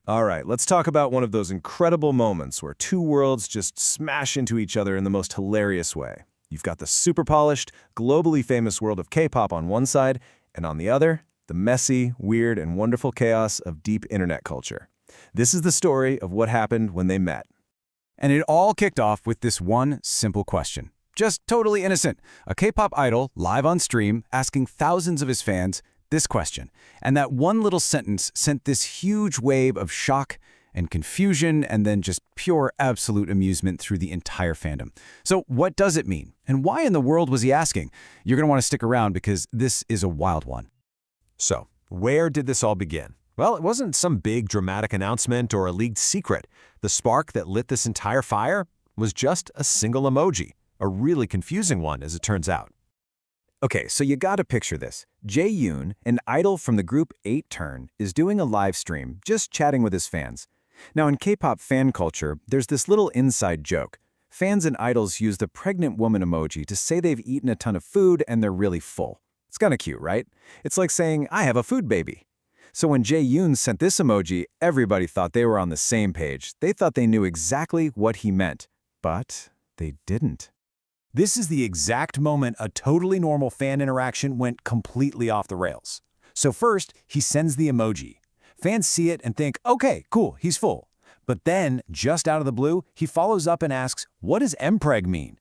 All right, let's talk about one of those incredible moments where two worlds just smash into each other in the most hilarious way. You've got the super polished, globally famous world of K-pop on one side, and on the other, the messy, weird, and wonderful chaos of deep internet culture. This is the story of what happened when they met. And it all kicked off with this one simple question. Just totally innocent. A K-pop idol, live on stream, asking thousands of his fans this question. And that one little sentence sent this huge wave of shock and confusion and then just pure absolute amusement through the entire fandom. So what does it mean? And why in the world was he asking? You're going to want to stick around because this is a wild one. So, where did this all begin? Well, it wasn't some big dramatic announcement or a leaked secret. The spark that lit this entire fire was just a single emoji, a really confusing one as it turns out. Okay, so you gotta picture this. Jaeyoon, an idol from the group 8-Turn, is doing a live stream, just chatting with his fans. Now, in K-pop fan culture, there's this little inside joke. Fans and idols use the pregnant woman emoji to say they've eaten a ton of food and they're really full. It's kinda cute, right? It's like saying, I have a food baby. So when Jaeyoon sent this emoji, everybody thought they were on the same page. They thought they knew exactly what he meant. But they didn't. This is the exact moment a totally normal fan interaction went completely off the rails. So first, he sends the emoji. Fans see it and think, okay, cool, he's full. But then, just out of the blue, he follows up and asks, what does MPREG mean?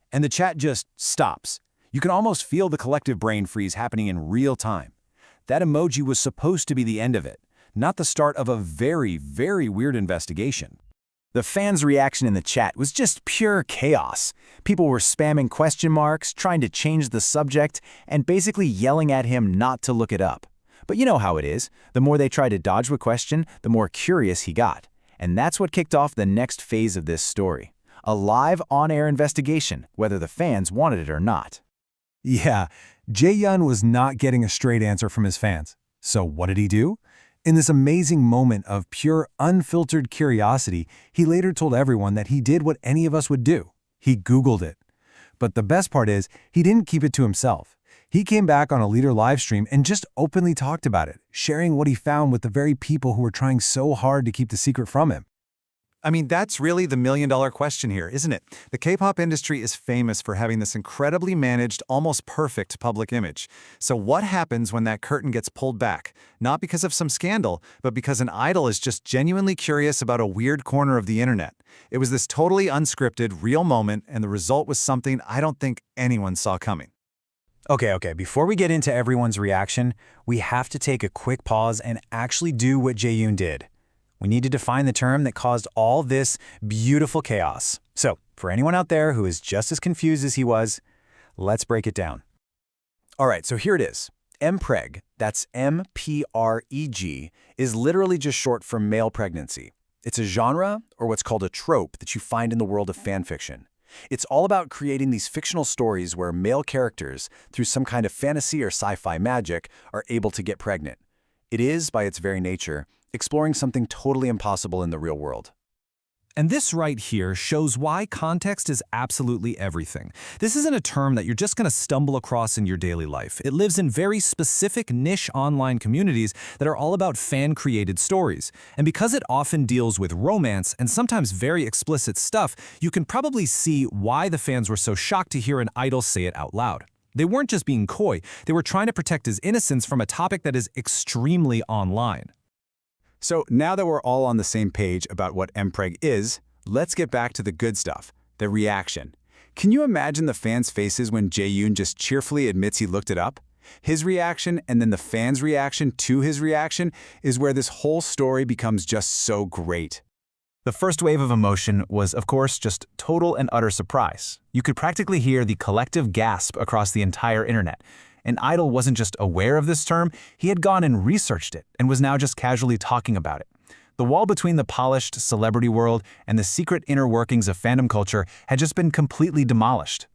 And the chat just stops. You can almost feel the collective brain freeze happening in real time. That emoji was supposed to be the end of it, not the start of a very, very weird investigation. The fans' reaction in the chat was just pure chaos. People were spamming question marks, trying to change the subject, and basically yelling at him not to look it up. But you know how it is. The more they tried to dodge the question, the more curious he got. And that's what kicked off the next phase of this story. A live on-air investigation, whether the fans wanted it or not. Yeah, Jaeyoon was not getting a straight answer from his fans. So what did he do? In this amazing moment of pure, unfiltered curiosity, he later told everyone that he did what any of us would do. He Googled it. But the best part is, he didn't keep it to himself. He came back on a Leader live stream and just openly talked about it, sharing what he found with the very people who were trying so hard to keep the secret from him. I mean, that's really the million-dollar question here, isn't it? The K-pop industry is famous for having this incredibly managed, almost perfect public image. So what happens when that curtain gets pulled back? Not because of some scandal, but because an idol is just genuinely curious about a weird corner of the internet. It was this totally unscripted, real moment, and the result was something I don't think anyone saw coming. Okay, before we get into everyone's reaction, we have to take a quick pause and actually do what Jaeyoon did. We need to define the term that caused all this beautiful chaos. So, for anyone out there who is just as confused as he was, let's break it down. All right, so here it is. MPREG, that's M-P-R-E-G, is literally just short for male pregnancy. It's a genre, or what's called a trope, that you find in the world of fan fiction. It's all about creating these fictional stories where male characters, through some kind of fantasy or sci-fi magic, are able to get pregnant. It is, by its very nature, exploring something totally impossible in the real world. And this right here shows why context is absolutely everything. This isn't a term that you're just going to stumble across in your daily life. It lives in very specific niche online communities that are all about fan-created stories. And because it often deals with romance and sometimes very explicit stuff, you can probably see why the fans were so shocked to hear an idol say it out loud. They weren't just being coy, they were trying to protect his innocence from a topic that is extremely online. So now that we're all on the same page about what MPREG is, let's get back to the good stuff, the reaction. Can you imagine the fans' faces when Jaeyoon just cheerfully admits he looked it up? His reaction and then the fans' reaction to his reaction is where this whole story becomes just so great. The first wave of emotion was, of course, just total and utter surprise. You could practically hear the collective gasp across the entire internet. An idol wasn't just aware of this term, he had gone and researched it and was now just casually talking about it. The wall between the polished celebrity world and the secret inner workings of fandom culture had just been completely demolished.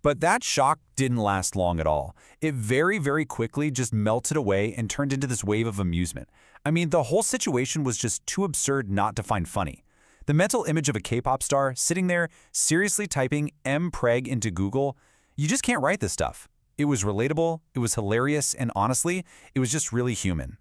But that shock didn't last long at all. It very, very quickly just melted away and turned into this wave of amusement. I mean, the whole situation was just too absurd not to find funny. The mental image of a K-pop star sitting there seriously typing MPREG into Google, you just can't write this stuff. It was relatable, it was hilarious, and honestly, it was just really human.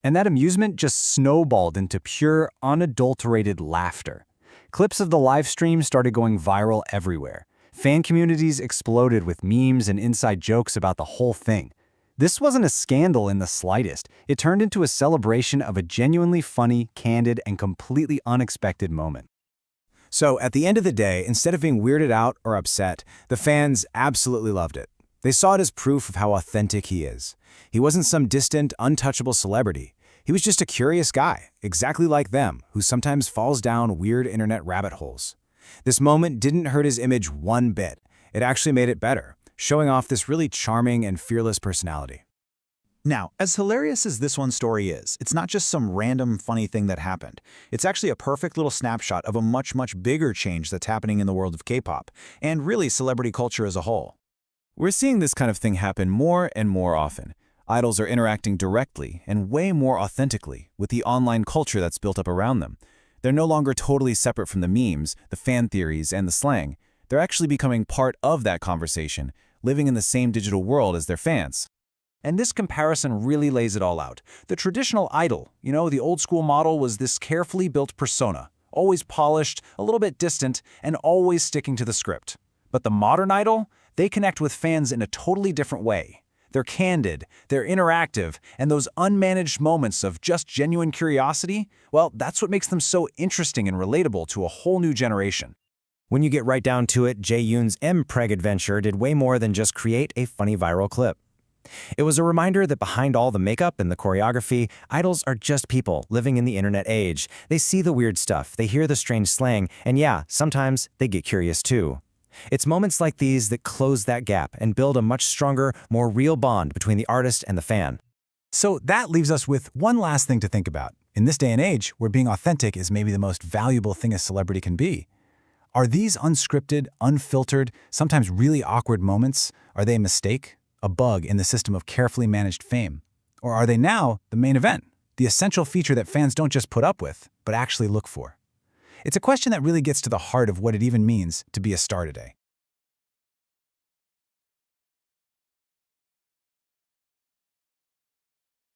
And that amusement just snowballed into pure, unadulterated laughter. Clips of the live stream started going viral everywhere. Fan communities exploded with memes and inside jokes about the whole thing. This wasn't a scandal in the slightest. It turned into a celebration of a genuinely funny, candid, and completely unexpected moment. So, at the end of the day, instead of being weirded out or upset, the fans absolutely loved it. They saw it as proof of how authentic he is. He wasn't some distant, untouchable celebrity. He was just a curious guy, exactly like them, who sometimes falls down weird internet rabbit holes. This moment didn't hurt his image one bit. It actually made it better, showing off this really charming and fearless personality. Now, as hilarious as this one story is, it's not just some random funny thing that happened. It's actually a perfect little snapshot of a much, much bigger change that's happening in the world of K-pop, and really celebrity culture as a whole. We're seeing this kind of thing happen more and more often. Idols are interacting directly and way more authentically with the online culture that's built up around them. They're no longer totally separate from the memes, the fan theories, and the slang. They're actually becoming part of that conversation, living in the same digital world as their fans. And this comparison really lays it all out. The traditional idol, the old school model, was this carefully built persona, always polished, a little bit distant, and always sticking to the script. But the modern idol, they connect with fans in a totally different way. They're candid, they're interactive, and those unmanaged moments of just genuine curiosity, well, that's what makes them so interesting and relatable to a whole new generation. When you get right down to it, Jae-yoon's MPREG adventure did way more than just create a funny viral clip. It was a reminder that behind all the makeup and the choreography, idols are just people living in the internet age. They see the weird stuff, they hear the strange slang, and yeah, sometimes they get curious too. It's moments like these that close that gap and build a much stronger, more real bond between the artist and the fan. So that leaves us with one last thing to think about. In this day and age, where being authentic is maybe the most valuable thing a celebrity can be, are these unscripted, unfiltered, sometimes really awkward moments, are they a mistake, a bug in the system of carefully managed fame? Or are they now the main event, the essential feature that fans don't just put up with, but actually look for? It's a question that really gets to the heart of what it even means to be a star today.